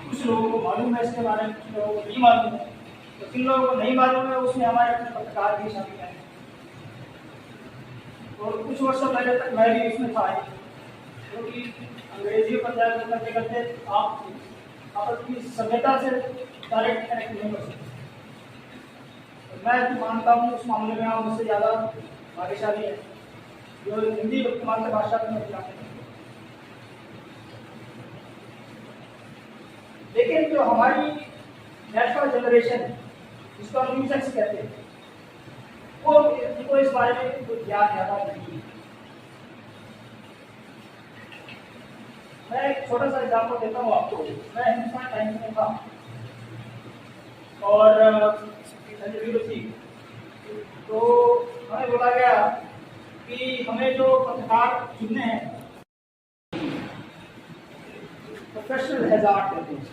कुछ लोगों को मालूम है इसके बारे में, कुछ लोगों को नहीं मालूम है। तो जिन लोगों को नहीं मालूम है उसमें हमारे अपने पत्रकार भी शामिल हैं। और कुछ वर्षों पहले तक मैं भी उसमें था, क्योंकि अंग्रेजी पर जाकर करते करते आप अपनी सभ्यता से डायरेक्ट कनेक्ट नहीं कर सकते। तो मैं मानता हूँ उस मामले में आप मुझसे ज़्यादा भाग्यशाली है जो हिंदी मातृभाषा में जानते हैं। लेकिन जो हमारी नेशनल जनरेशन है जिसको हम यूजर्स कहते हैं, वो इस बारे में कुछ ज्ञान ज़्यादा नहीं है। मैं एक छोटा सा एग्जाम्पल देता हूँ आपको। मैं हिंदुस्तान टाइम्स में था और इंटरव्यू थी, तो हमें बोला गया कि हमें जो पत्रकार चुनने हैं प्रोफेशनल हैजार्ड कहते हैं।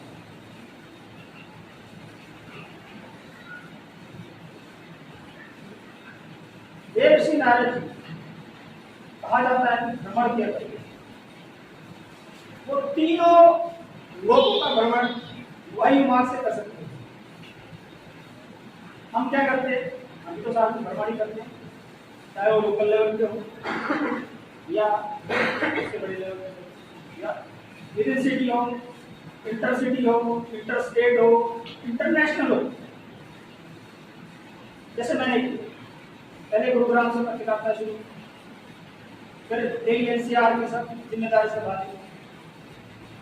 देवर्षि नारद जी कहा जाता है कि भ्रमण किया करते, वो तीनों लोगों का भ्रमण वही मार्ग से कर सकते हैं। हम क्या करते हैं, हम तो साथ में भ्रमण ही करते हैं, चाहे वो लोकल लेवल पे हो या उससे बड़े लेवल पे हो, या विद इन सिटी हो, इंटर सिटी हो, इंटर स्टेट हो, इंटरनेशनल हो। जैसे मैंने पहले गुरुग्राम से पत्रकारिता शुरू, फिर दिल्ली एनसीआर की सब जिम्मेदारी संभाली,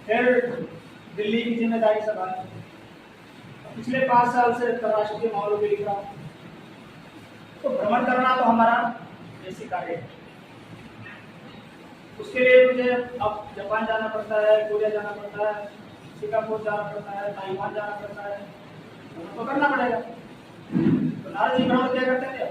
फिर दिल्ली की जिम्मेदारी संभाली, पिछले 5 साल से अंतर्राष्ट्रीय मामलों में लिख रहा हूँ। तो भ्रमण करना तो हमारा बेसिक कार्य है। उसके लिए मुझे अब जापान जाना पड़ता है, कोरिया जाना पड़ता है, सिंगापुर जाना पड़ता है, ताइवान जाना पड़ता है, तो करना पड़ेगा। तो नारद जी भ्रमण क्या करते थे,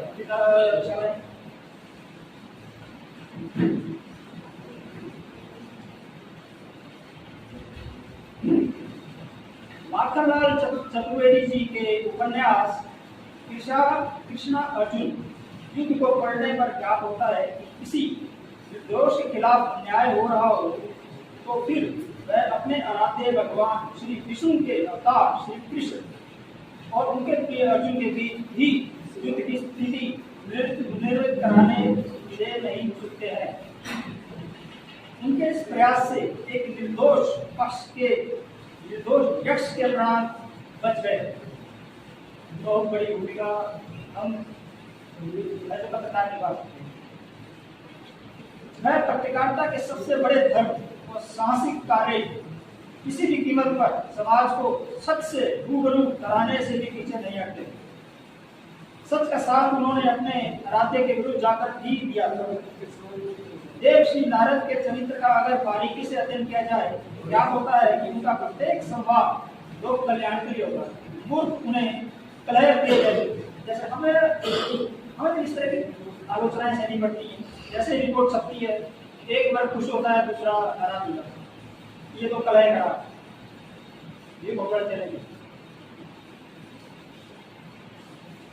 माखनलाल चतुर्वेदी जी के उपन्यास कृष्णा अर्जुन युद्ध को पढ़ने पर क्या होता है कि किसी निर्दोष के खिलाफ अन्याय हो रहा हो तो फिर वह अपने आराध्य भगवान श्री विष्णु के अवतार श्री कृष्ण और उनके प्रिय अर्जुन के बीच भी युद्ध की स्थिति निर्मित कराने दे नहीं सकते हैं। उनके इस प्रयास से एक निर्दोष पक्ष के निर्दोष यक्ष के प्राण बच गए। बहुत बड़ी भूमिका हम ऐसे पत्रकार निभा सकते हैं। मैं पत्रकारिता के सबसे बड़े धर्म और साहसिक कार्य किसी भी कीमत पर समाज को सच से रूबरू कराने से भी पीछे नहीं हटते। सच का साथ उन्होंने अपने आराध्य के विरुद्ध जाकर भी दिया। देवर्षि नारद के चरित्र का अगर बारीकी से अध्ययन किया जाए तो क्या होता है कि उनका प्रत्येक संवाद लोक कल्याण के लिए होता है। मूर्ख उन्हें कलह दिए जाते, जैसे हमें इस तरह की आलोचनाएं सहनी पड़ती हैं। जैसे रिपोर्ट छपती है, एक बार खुश होता है, दूसरा नाराज होता है, ये तो कलह करा, ये बहुत बड़ा चैलेंज है।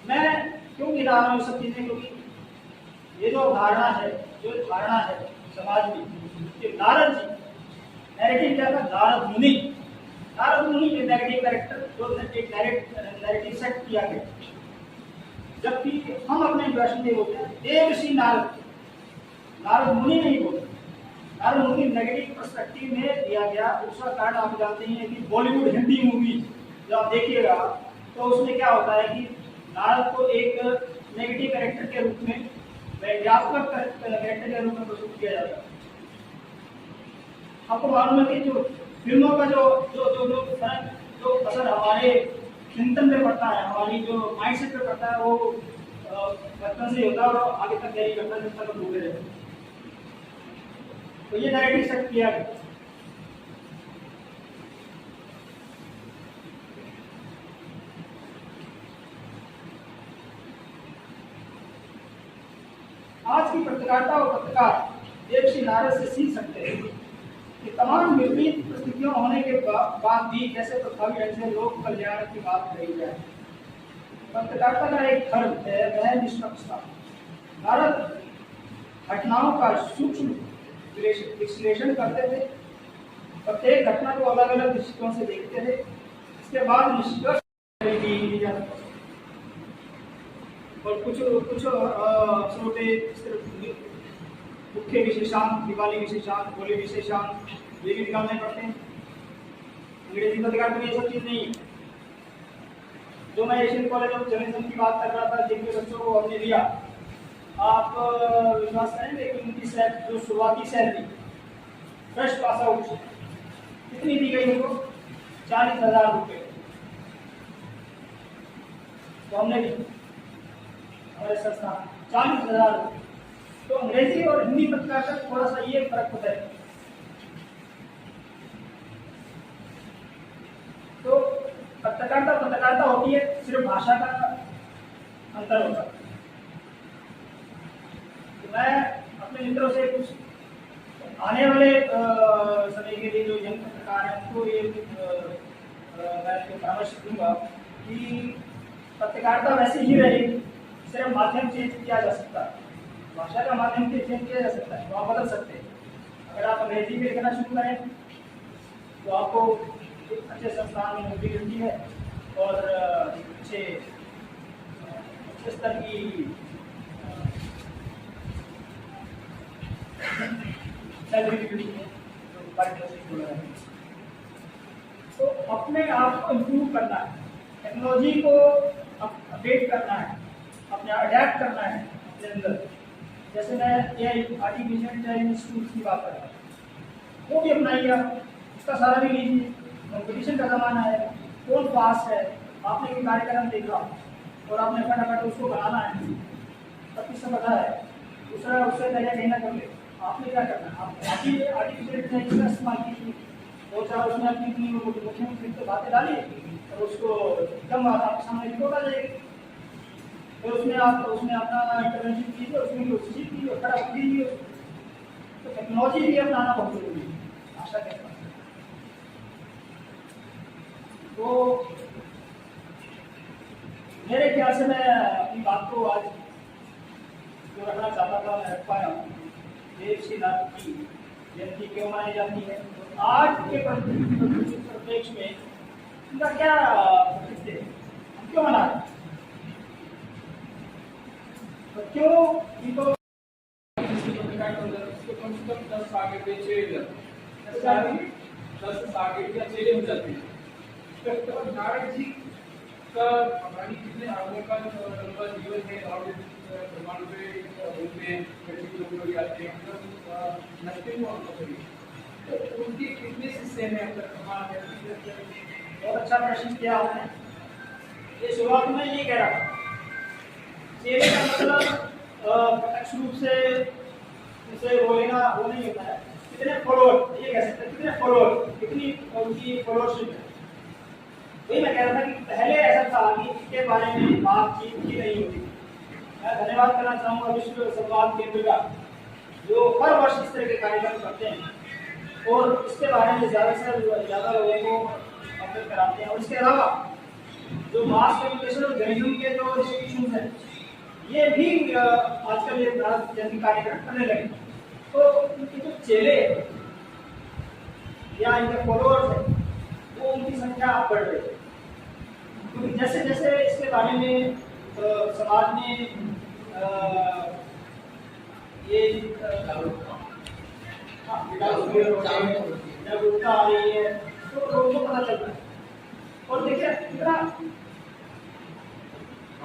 मैं क्यों गिरा रहा हूँ सब चीजें, क्योंकि ये जो धारणा है समाज में कि नारद जी नैरेटिव क्या था, नारद मुनि के नेगेटिव कैरेक्टर जो एक नैरेटिव सेट किया गया, जबकि हम अपने इंप्रेशन में बोलते हैं देवर्षि नारद मुनि नहीं बोलते। नारद मुनि नेगेटिव पर्सपेक्टिव में दिया गया। उसका कारण आप जानते ही हैं कि बॉलीवुड हिंदी मूवी जब आप देखिएगा तो उसमें क्या होता है कि नारद को एक नेगेटिव कैरेक्टर के रूप में, वैज्ञात्मक कैरेक्टर के रूप में प्रस्तुत किया जाता है। आपको मालूम है कि जो फिल्मों का जो असर हमारे चिंतन पे पड़ता है, हमारी जो माइंडसेट पे पड़ता है, वो बचपन से होता है और आगे तक यही करता है जब तक हम भूले रहते हैं। तो ये नैरेटिव सेट किया गया। आज की पत्रकारिता और पत्रकार देवर्षि नारद से सीख सकते हैं कि तमाम विपरीत परिस्थितियों होने के बाद भी कैसे प्रभावी ढंग से लोक कल्याण की बात कही जाए। पत्रकारिता का एक धर्म है वह निष्पक्षता। नारद घटनाओं का सूक्ष्म विश्लेषण करते थे प्रत्येक घटना को अलग अलग दृष्टिकोण से देखते थे। इसके बाद निष्कर्ष दी जाती है। और कुछ अवसरों पे मुख्य विशेषांक, दिवाली विशेषांक, होली विशेषांक ये भी निकालने पड़ते हैं। अंग्रेजी पत्रकारिता में ये सब चीज नहीं है। जो मैं एशियन कॉलेज ऑफ जर्नलिज्म की बात कर रहा था, जिनके बच्चों को हमने दिया, आप विश्वास करेंगे कि उनकी जो शुरुआती सैलरी फ्रेश पास आउट कितनी दी गई उनको? 40,000 रुपये। तो हमने दी हमारे संस्थान 40,000 रुपये। तो अंग्रेजी और हिंदी पत्रकारिता थोड़ा सा ये फर्क होता है। तो पत्रकारिता होती है, सिर्फ भाषा का अंतर होता है। तो मैं अपने मित्रों से कुछ आने वाले समय के लिए जो यंग पत्रकार हैं उनको ये मैं परामर्श दूंगा कि पत्रकारिता वैसे ही रहेगी, सिर्फ माध्यम चेंज किया जा सकता है, भाषा का माध्यम चेंज किया जा सकता है, तो आप बदल सकते हैं। अगर आप अंग्रेजी में लिखना शुरू करें तो आपको अच्छे संस्थान में नौकरी मिलती है और अच्छे स्तर की सैलरी भी मिलती है। तो अपने आप को इम्प्रूव करना है, टेक्नोलॉजी को अपडेट करना है, अपने अडेप्ट करना है अपने अंदर। जैसे मैं आर्टिफिशियल इंटेलिजेंस टूल्स की बात कर रहा हूँ, वो भी अपनाइए, उसका सारा भी लीजिए। कंपटीशन का ज़माना है, कौन फास्ट है, आपने कोई कार्यक्रम देखा और आपने फटाफट उसको बनाना है, सब किससे पता है, दूसरा उससे पहले कहीं ना कर ले। आपने क्या करना है? आप आर्टिफिशियल इंटेलिजेंस का इस्तेमाल कीजिए, दो चार उसमें अपनी मुख्य तो बातें डालिए और उसको एकदम बात आपके सामने रिपोर्ट आ जाएगी। फिर उसमें अपना इंटरवेंशन कीजिए, उसमें कोशिश कीजिए और खड़ा कीजिए। तो टेक्नोलॉजी भी अपनाना बहुत जरूरी है भाषा के साथ। तो मेरे ख्याल से मैं अपनी बात को आज जो रखना चाहता था मैं रख पाया हूँ। देव श्री नाथ की जयंती क्यों मनाई जाती है, आज के परिप्रेक्ष्य में इनका क्या प्रसिद्ध है, हम क्यों मना रहे हैं, तो क्यों इनको कम से कम 10 साकेत या 6 हो जाते हैं। नारद जी का हमारी कितने आगों का लंबा जीवन है और प्रमाण पे होते हैं, लोग आते हैं, नष्टिंग तो उनके कितने शिष्य हैं अब तक? बहुत अच्छा प्रश्न किया आपने। ये शुरुआत में ये कह रहा था, चेले का मतलब प्रत्यक्ष रूप से उसे बोलेगा वो नहीं होता है। कितने फॉलोअर, ये कह सकते हैं कितने फॉलोअर, कितनी उनकी फॉलोअरशिप है। वही मैं कह रहा था कि पहले ऐसा था कि इसके बारे में बातचीत ही नहीं होती। मैं धन्यवाद करना चाहूँगा विश्व संवाद केंद्र का, जो हर वर्ष इस तरह के कार्यक्रम करते हैं और इसके बारे में ज़्यादा से ज़्यादा लोगों को अवगत कराते हैं। और इसके अलावा जो मास कम्युनिकेशन और जर्नलिज्म के जो इंस्टीट्यूशन हैं, ये भी आजकल ये जैसे कार्यक्रम करने लगे। तो इनके जो चेले या इनके फॉलोअर्स हैं वो उनकी संख्या बढ़ रही है, क्योंकि जैसे जैसे इसके बारे में समाज में ये जागरूकता आ रही है तो लोगों को पता चल रहा है। और देखिए कितना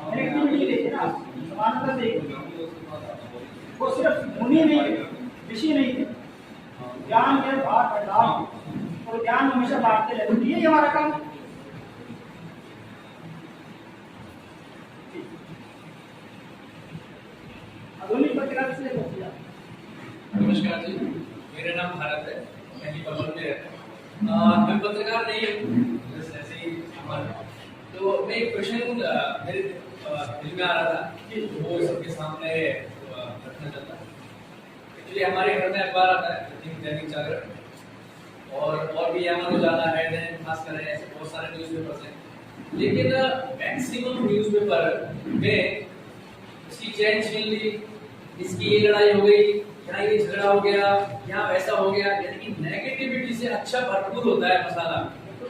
कनेक्टिविटी देखिए ना, समानता देखिए, वो सिर्फ मुनि नहीं ऋषि नहीं थे, ज्ञान के भाग भंडार और ज्ञान हमेशा बांटते रहते हैं। यही हमारा काम है। आधुनिक पत्रकार से नमस्कार जी, मेरा नाम भारत है, मैं ही बगल में रहता हूँ। मैं पत्रकार नहीं हूँ, ऐसे ही तो मैं एक क्वेश्चन मेरे दिल में आ रहा था कि वो सबके सामने रखना चाहता हूँ। एक्चुअली हमारे घर में अखबार आता है दैनिक जागरण और भी यहाँ रोजाना है, खास कर ऐसे बहुत सारे न्यूज़पेपर्स हैं, लेकिन मैक्सिमम न्यूज़पेपर में इसकी चैन छीन ली, इसकी ये लड़ाई हो गई यहाँ ये झगड़ा हो गया, यहाँ वैसा हो गया, यानी कि नेगेटिविटी से अच्छा भरपूर होता है मसाला,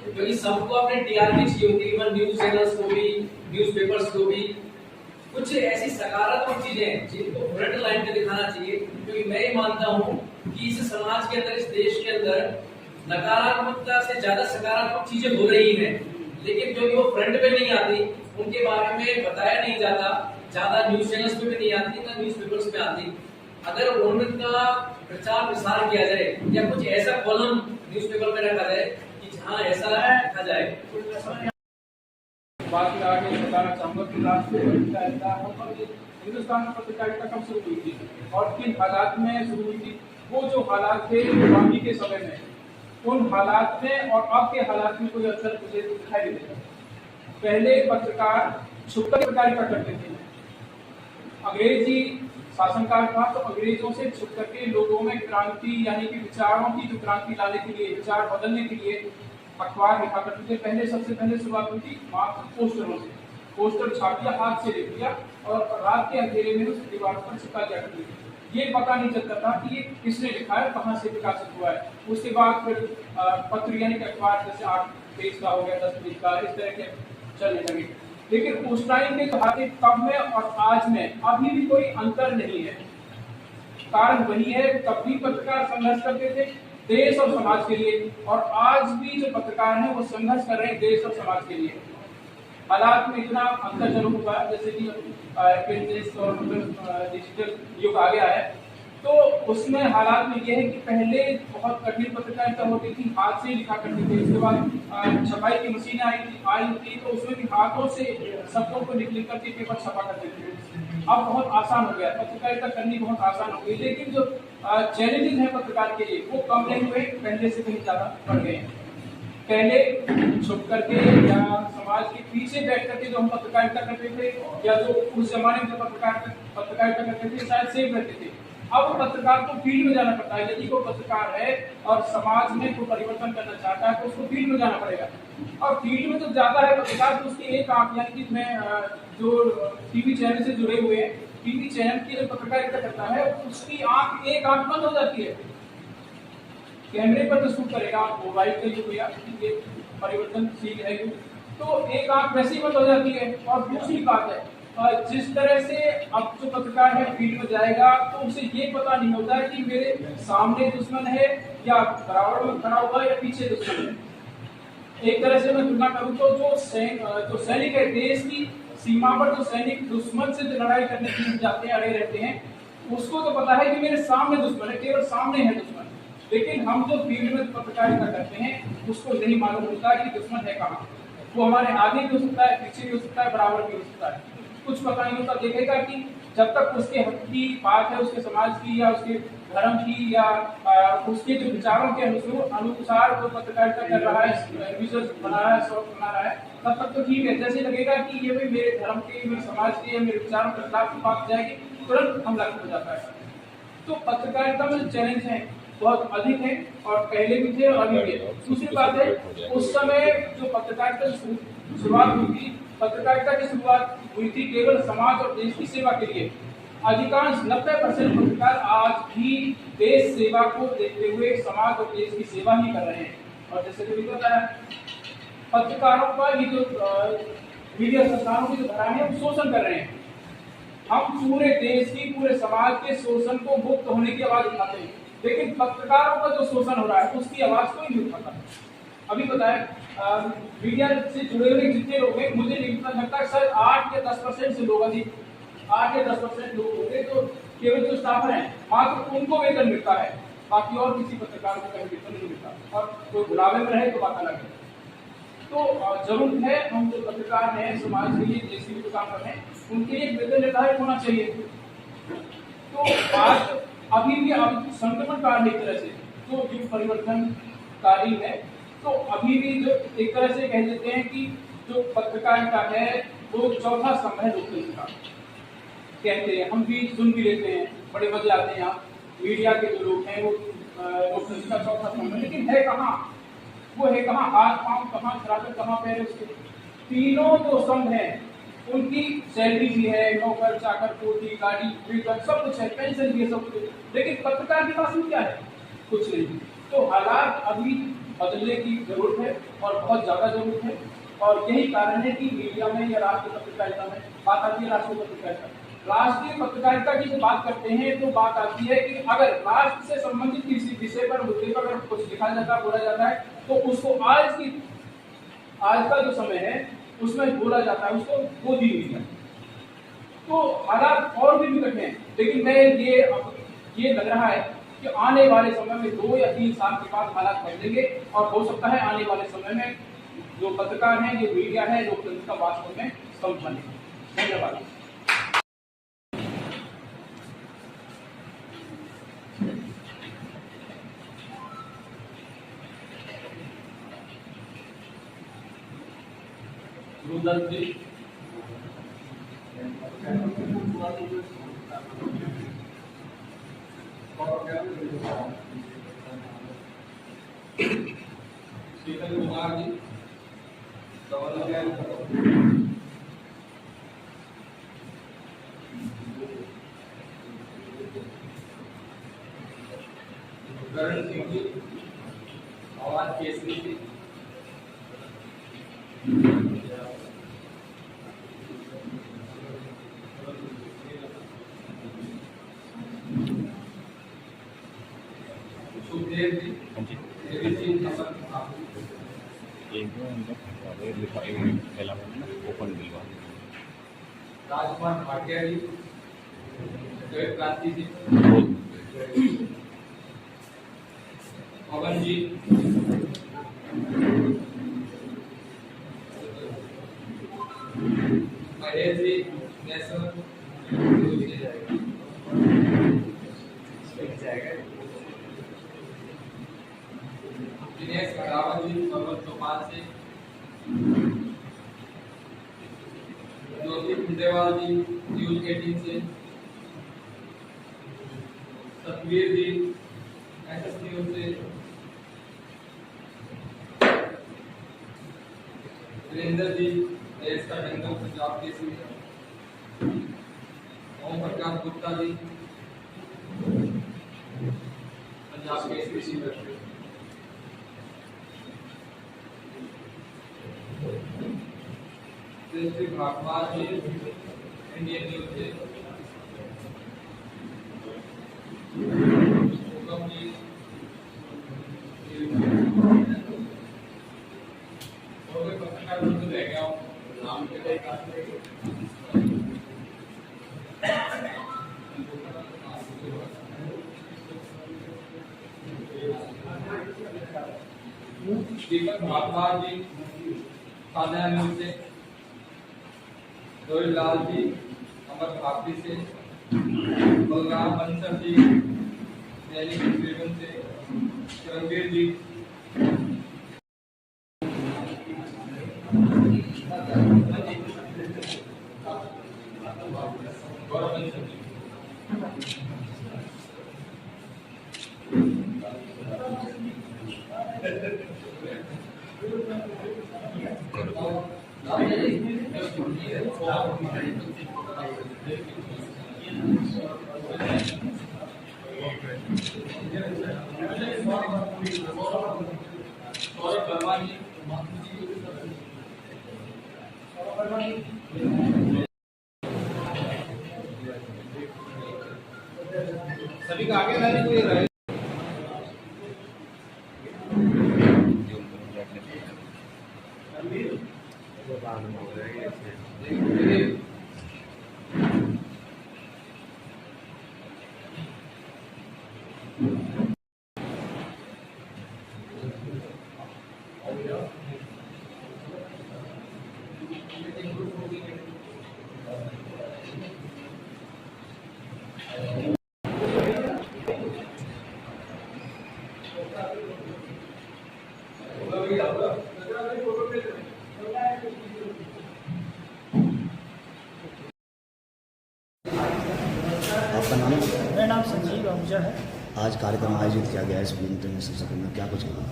क्योंकि सबको अपने टीआरपी चाहिए होती है, इवन न्यूज चैनल्स को भी, न्यूज़पेपर्स को भी। कुछ ऐसी सकारात्मक चीजें हैं जिनको फ्रंट लाइन पे दिखाना चाहिए, क्योंकि मैं ये मानता हूँ कि इस समाज के अंदर, इस देश के अंदर नकारात्मकता से ज्यादा सकारात्मक चीजें हो रही हैं, लेकिन जो वो फ्रंट पे नहीं आती, उनके बारे में बताया नहीं जाता, ज्यादा न्यूज चैनल्स पे भी नहीं आती, ना न्यूज़पेपर्स पे आती। अगर उनका प्रचार प्रसार किया जाए या कुछ ऐसा कॉलम न्यूज़पेपर में रखा जाए कि जहाँ ऐसा लिखा जाए। बात में आगे बताना चाहूंगा कि राष्ट्रीय पत्रकारिता हिंदुस्तान में पत्रकारिता कब शुरू हुई थी और किन हालात में शुरू हुई थी। वो जो हालात थे गुलामी के समय में, उन हालात में और अब के हालात में कोई असर मुझे दिखाई नहीं देता। पहले पत्रकार छुपकर पत्रकारिता करते थे, अंग्रेजी शासनकाल था तो अंग्रेजों से छुप करके लोगों में क्रांति यानी कि विचारों की जो क्रांति लाने के लिए, विचार बदलने के लिए अखबार लिखा करते थे। पहले सबसे पहले शुरुआत हुई थी मात्र पोस्टरों से, पोस्टर छाप दिया, हाथ से लिख दिया और रात के अंधेरे में उस दीवार पर चिपका दिया करते थे। ये पता नहीं चलता था कि ये किसने लिखा है, कहाँ से प्रकाशित हुआ है। उसके बाद फिर पत्र यानी कि अखबार जैसे 8 पेज का हो गया, 10 पेज का, इस तरह के चलने लगे। लेकिन उस टाइम के हालात तब में और आज में अभी भी कोई अंतर नहीं है। कारण वही है, तब भी पत्रकार संघर्ष करते थे देश और समाज के लिए, और आज भी जो पत्रकार हैं वो संघर्ष कर रहे हैं देश और समाज के लिए। हालात में इतना अंतर जरूर हुआ है, जैसे कि प्रिंट और डिजिटल युग आ गया है, तो उसमें हालात में यह है कि पहले बहुत कठिन पत्रकारिता होती थी, हाथ से लिखा करते थे। उसके बाद छपाई की मशीनें आई थी तो उसमें भी हाथों से शब्दों को लिख करके पेपर छपा करते थे। अब बहुत आसान हो गया, पत्रकारिता करनी बहुत आसान हो गई, लेकिन जो चैलेंजेस हैं पत्रकार के लिए वो कम नहीं हुए, पहले से कहीं ज्यादा बढ़ गए हैं। पहले छुप करके या समाज के पीछे बैठ करके जो हम पत्रकारिता करते थे, या जो उस जमाने में जो पत्रकारिता करते थे, शायद सेफ रहते थे। अब पत्रकार को फील्ड में जाना पड़ता है। यदि कोई पत्रकार है और समाज में कोई परिवर्तन करना चाहता है तो उसको फील्ड में जाना पड़ेगा, और फील्ड में तो जाता है पत्रकार तो उसकी एक आंख, यानी कि मैं जो टीवी चैनल से जुड़े हुए हैं, टीवी चैनल की जो पत्रकारिता करता है उसकी आंख, एक आंख बंद हो जाती है। कैमरे पर तो शूट करेगा, मोबाइल पे जो भैया परिवर्तनशील है तो एक आंख वैसे ही बंद हो जाती है। और दूसरी बात है, जिस तरह से अब जो पत्रकार है फील्ड में जाएगा तो उसे ये पता नहीं होता है कि मेरे सामने दुश्मन है या बराबर में खड़ा हुआ या पीछे दुश्मन है। एक तरह से मैं तुलना करूं तो जो सैनिक है, देश की सीमा पर जो सैनिक दुश्मन से लड़ाई करने के लिए जाते हैं, अड़े रहते हैं, उसको तो पता है कि मेरे सामने दुश्मन है, केवल सामने है दुश्मन। लेकिन हम जो फील्ड में पत्रकारिता करते हैं उसको नहीं मालूम होता कि दुश्मन है कहाँ। वो हमारे आगे भी हो सकता है, पीछे भी हो सकता है, बराबर भी हो सकता है, कुछ पता नहीं होता। देखेगा कि जब तक उसके हक की बात है, उसके समाज की या उसके धर्म की या उसके जो विचारों के अनुसार वो पत्रकारिता कर रहा है, विजन बना रहा है, शौक बना रहा है, तब तक तो ठीक है। जैसे लगेगा कि ये भी मेरे धर्म के, मेरे समाज के या मेरे विचारों के खिलाफ बात जाएगी, तुरंत हमला हो जाता है। तो पत्रकारिता में चैलेंज है बहुत अधिक है, और पहले भी थे और अभी भी है। दूसरी बात है, उस समय जो पत्रकारिता शुरुआत हुई थी, पत्रकारिता की शुरुआत हुई थी केवल समाज और देश की सेवा के लिए। अधिकांश 90% पत्रकार आज भी देश सेवा को देखते हुए समाज और देश की सेवा ही कर रहे हैं। और जैसे कि बताया, पत्रकारों का ये जो मीडिया संस्थानों की जो धारा है, वो शोषण कर रहे हैं। हम पूरे देश की, पूरे समाज के शोषण को मुक्त होने की आवाज उठाते हैं, लेकिन पत्रकारों का जो शोषण हो रहा है उसकी आवाज कोई नहीं उठाता। अभी बताया, मीडिया से जुड़े हुए जितने लोग हैं, मुझे नहीं लगता है शायद 8 या 10% से लोग, अधिक 8 या 10% लोग होंगे तो केवल जो स्टाफ है मात्र उनको वेतन मिलता है, बाकी और किसी पत्रकार को कहीं वेतन नहीं मिलता। और कोई बुलावे में रहे तो बात अलग है। तो जरूरत है, हम जो पत्रकार हैं समाज के लिए, देश के लिए काम कर रहे हैं, उनके लिए वेतन निर्धारित होना चाहिए। तो बात अभी भी संक्रमण काल एक तरह से जो युग परिवर्तनकारी है, तो अभी भी जो एक तरह से कह देते हैं कि जो पत्रकारिता है वो चौथा स्तंभ है लोकतंत्र का, कहते हैं। हम भी सुन भी लेते हैं, बड़े मजे आते हैं। यहाँ मीडिया के जो लोग हैं वो लोकतंत्र का चौथा स्तंभ है, लेकिन है कहाँ? वो है कहाँ? हाथ पांव कहाँ, खराबे कहाँ पैर? उसके तीनों जो स्तंभ हैं उनकी सैलरी भी है, नौकर चाकर कोठी गाड़ी वेतन सब कुछ है, पेंशन भी है, सब कुछ है। लेकिन पत्रकार के पास में क्या है? कुछ नहीं। तो हालात अभी बदलने की जरूरत है और बहुत ज्यादा जरूरत है। और यही कारण है कि मीडिया में या राष्ट्रीय पत्रकारिता में बात आती है। राष्ट्रीय पत्रकारिता की जब बात करते हैं तो बात आती है कि अगर राष्ट्र से संबंधित किसी विषय पर मुद्दे पर अगर कुछ लिखा जाता है, बोला जाता है, तो उसको आज का जो समय है उसमें बोला जाता है, उसको गोदी मीडिया। तो हालात और भी विकट हैं, लेकिन मैं ये लग रहा है कि आने वाले समय में 2 या 3 साल के बाद हालात बदलेंगे और हो सकता है आने वाले समय में जो पत्रकार हैं, जो मीडिया है, लोकतंत्र का वास्तव में स्तंभ बने। धन्यवाद। जी शीतल कुमार जी करण सिंह जी आवाज केसरी जी सुखदेव जी राजकुमार भाटिया जी, जय क्रांति जी, पवन जी, महेश जी, दिनेश रावत जी, पवन चौपाल से, ज्योति खंडेवाल जी, न्यूज 18 से, सतवीर जी, एसएस न्यूज से, वीरेंद्र जी, देश का जंगल पंजाब केसरी, ओम प्रकाश गुप्ता जी, पंजाब केसरी, श्री भागवत जी, इंडियन न्यूज से, हुकम जी, और भी पत्रकार बंधु रह गया हूँ, नाम के लिए दीपक भागवत जी, ताजा न्यूज से, रोहित लाल जी, अमर भारती से, बलराम बंसल जी, दैनिक ट्रिब्यून से, रणवीर जी, गौरव बंसल जी, सभी का आगे लाने को ये रहे। आपका नाम? मेरा नाम संजीव आहूजा है। आज कार्यक्रम आयोजित किया गया है स्कूल इंटरनेशनल स्कूल में, क्या कुछ कहा?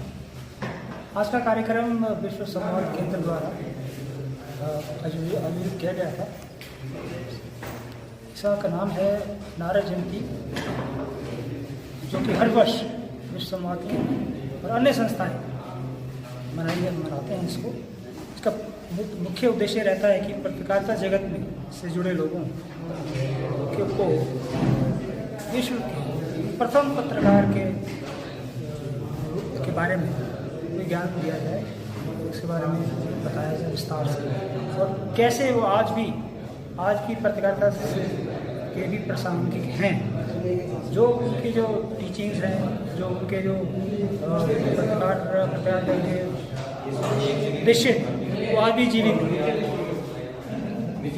आज का कार्यक्रम विश्व संवाद केंद्र द्वारा आयोजित किया गया था। इसका का नाम है नारद जयंती, जो कि हर वर्ष विश्व संवाद की और अन्य संस्थाएं मनाते हैं इसको। इसका मुख्य उद्देश्य रहता है कि पत्रकारिता जगत में से जुड़े लोगों को विश्व के प्रथम पत्रकार के बारे में कोई ज्ञान दिया जाए, इसके बारे में बताया जाए विस्तार से, और कैसे वो आज की पत्रकारिता के भी प्रासंगिक हैं, जो उनकी जो टीचिंग्स हैं, जो उनके जो पत्रकारिता के उद्देश्य वो आज भी जीवित हैं।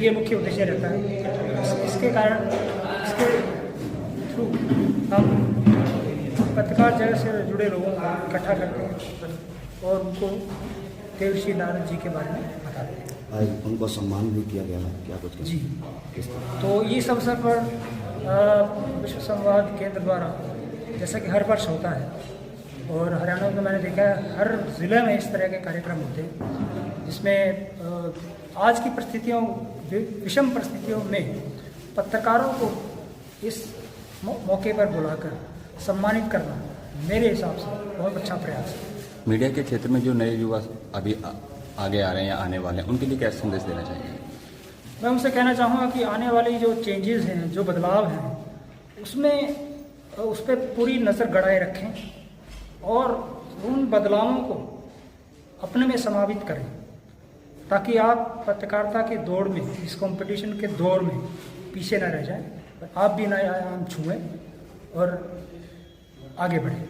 ये मुख्य उद्देश्य रहता है। इसके कारण इसके थ्रू हम पत्रकार जगत से जुड़े लोगों को इकट्ठा करते हैं और उनको देवर्षि नारद जी के बारे में बताते हैं। आज उनको सम्मान भी किया गया है, क्या कुछ जी, किस तरह? तो इस अवसर पर विश्व संवाद केंद्र द्वारा, जैसा कि हर वर्ष होता है, और हरियाणा में मैंने देखा है हर ज़िले में इस तरह के कार्यक्रम होते हैं, जिसमें आज की परिस्थितियों, विषम परिस्थितियों में पत्रकारों को इस मौके पर बुलाकर सम्मानित करना मेरे हिसाब से बहुत अच्छा प्रयास है। मीडिया के क्षेत्र में जो नए युवा अभी आगे आ रहे हैं या आने वाले हैं, उनके लिए क्या संदेश देना चाहिए? मैं उनसे कहना चाहूँगा कि आने वाली जो चेंजेस हैं, जो बदलाव हैं, उस पर पूरी नज़र गड़ाए रखें और उन बदलावों को अपने में समावित करें, ताकि आप पत्रकारिता के दौड़ में, इस कंपटीशन के दौड़ में पीछे न रह जाएं, आप भी नए आयाम छुएं और आगे बढ़ें।